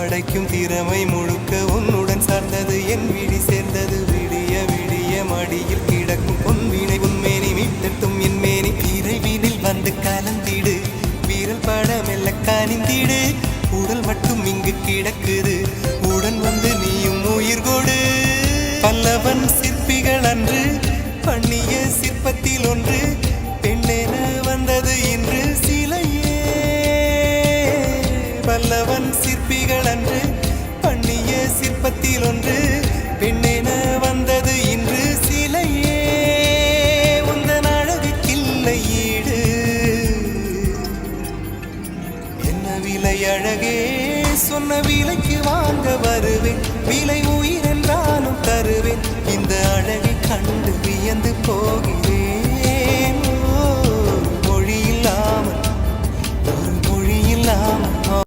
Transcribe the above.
படைக்கும் திறமை முழுக்க உன்னுடன் சார்ந்தது என் விழி சேர்ந்தது விடிய விடிய மடியில் கிடக்கும் பொன்வினை உன்மேனி மீட்டட்டும் என் மேனி இறைவினில் வந்து கலந்திடு வீரல் பட மெல்ல காணிந்திடு உடல் மட்டும் இங்கு கிடக்குது உடன் வந்து நீயும் உயிர் கொடு பல்லவன் சிற்பிகள் அன்று பண்ணிய சிற்பத்தில் ஒன்று பெண்ணென வந்தது இன்று சிலையே பல்லவன் சிற்பிகள் அன்று பண்ணிய சிற்பத்தில் ஒன்று பெண்ணென வந்தது இன்று சிலையே உந்தன் அழகுக்கில்லை ஈடு என்ன விலை அழகே சொன்ன விலைக்கு வாங்க வருவேன் விலை உயிர் என்றாலும் தருவேன் இந்த அழகை கண்டு வியந்து போகிறேன் மொழி இல்லாமல் ஒரு மொழி இல்லாமல்